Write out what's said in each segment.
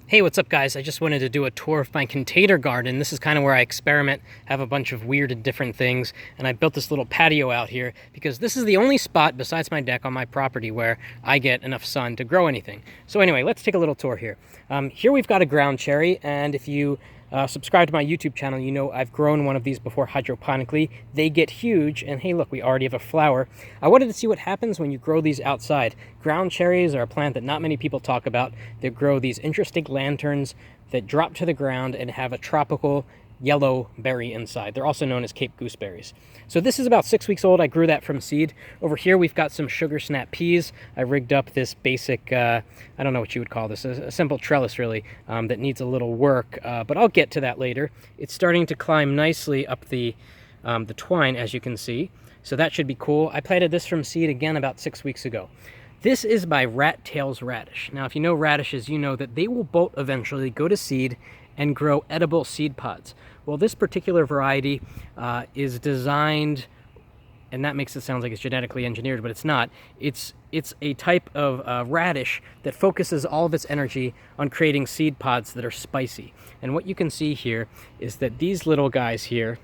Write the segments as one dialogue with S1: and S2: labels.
S1: Hey, what's up guys? I just wanted to do a tour of my container garden. This is kind of where I experiment, have a bunch of weird and different things, and I built this little patio out here because this is the only spot besides my deck on my property where I get enough sun to grow anything. So anyway, let's take a little tour here. Here we've got a ground cherry, and if you subscribe to my YouTube channel, you know I've grown one of these before hydroponically. They get huge, and hey look, we already have a flower. I wanted to see what happens when you grow these outside. Ground cherries are a plant that not many people talk about. They grow these interesting lanterns that drop to the ground and have a tropical yellow berry inside. They're also known as Cape gooseberries. So this is about 6 weeks old. I grew that from seed. Over here we've got some sugar snap peas. I rigged up this basic, I don't know what you would call this, a simple trellis really, that needs a little work, but I'll get to that later. It's starting to climb nicely up the twine, as you can see. So that should be cool. I planted this from seed again about 6 weeks ago. This is by Tail Radish. Now if you know radishes, you know that they will bolt eventually, go to seed, and grow edible seed pods. Well, this particular variety is designed, and that makes it sound like it's genetically engineered, but it's not. It's a type of radish that focuses all of its energy on creating seed pods that are spicy. And what you can see here is that these little guys here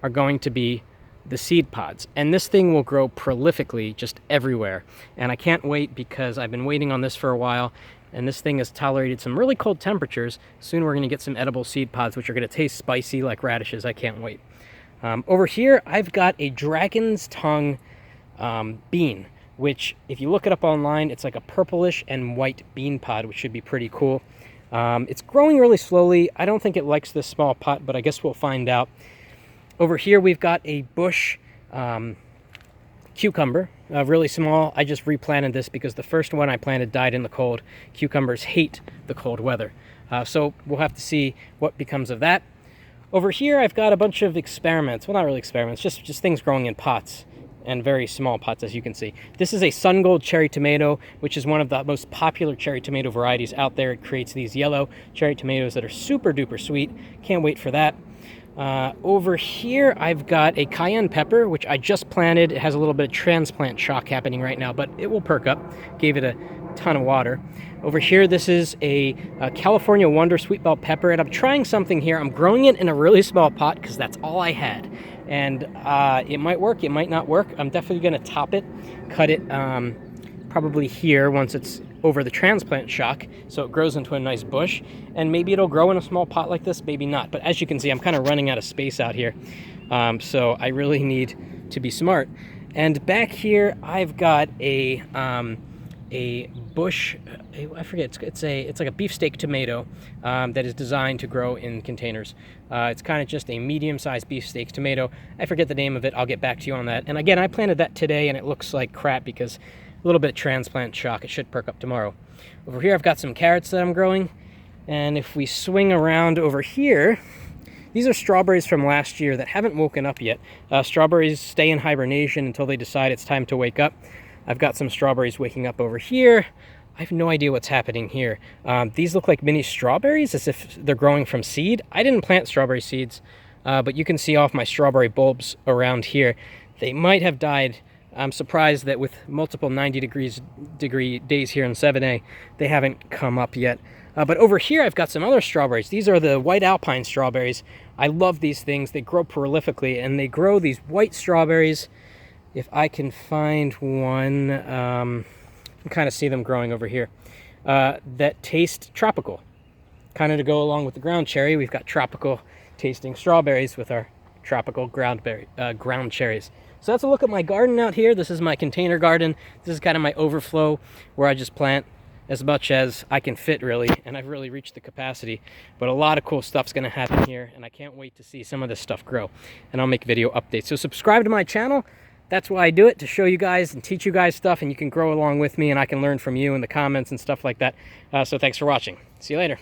S1: are going to be the seed pods, and this thing will grow prolifically just everywhere. And I can't wait because I've been waiting on this for a while, and this thing has tolerated some really cold temperatures. Soon we're going to get some edible seed pods which are going to taste spicy like radishes. I can't wait. Over here I've got a dragon's tongue bean, which if you look it up online, it's like a purplish and white bean pod, which should be pretty cool. It's growing really slowly. I don't think it likes this small pot, but I guess we'll find out. Over here we've got a bush cucumber, really small. I just replanted this because the first one I planted died in the cold. Cucumbers hate the cold weather. So we'll have to see what becomes of that. Over here I've got a bunch of experiments. Well, not really experiments, just things growing in pots, and very small pots, as you can see. This is a sun gold cherry tomato, which is one of the most popular cherry tomato varieties out there. It creates these yellow cherry tomatoes that are super duper sweet. Can't wait for that. Over here I've got a cayenne pepper, which I just planted. It has a little bit of transplant shock happening right now, but it will perk up. Gave it a ton of water. Over here this is a California Wonder sweet bell pepper, and I'm trying something here. I'm growing it in a really small pot because that's all I had, and it might work, it might not work. I'm definitely going to top it, cut it probably here once it's over the transplant shock, so it grows into a nice bush, and maybe it'll grow in a small pot like this, maybe not. But as you can see, I'm kind of running out of space out here, so I really need to be smart. And back here I've got a bush, I forget, it's like a beefsteak tomato that is designed to grow in containers. It's kind of just a medium-sized beefsteak tomato. I forget the name of it. I'll get back to you on that. And again, I planted that today and it looks like crap because a little bit of transplant shock. It should perk up tomorrow. Over here I've got some carrots that I'm growing, and if we swing around over here, these are strawberries from last year that haven't woken up yet. Strawberries stay in hibernation until they decide it's time to wake up. I've got some strawberries waking up over here. I have no idea what's happening here. These look like mini strawberries, as if they're growing from seed. I didn't plant strawberry seeds, but you can see off my strawberry bulbs around here. They might have died. I'm surprised that with multiple 90-degree days here in 7A, they haven't come up yet. But over here, I've got some other strawberries. These are the white alpine strawberries. I love these things. They grow prolifically, and they grow these white strawberries. If I can find one, you can kind of see them growing over here, that taste tropical. Kind of to go along with the ground cherry, we've got tropical tasting strawberries with our tropical ground cherries. So that's a look at my garden out here. This is my container garden. This is kind of my overflow where I just plant as much as I can fit really, and I've really reached the capacity. But a lot of cool stuff's gonna happen here, and I can't wait to see some of this stuff grow, and I'll make video updates. So subscribe to my channel. That's why I do it, to show you guys and teach you guys stuff, and you can grow along with me, and I can learn from you in the comments and stuff like that. So thanks for watching. See you later.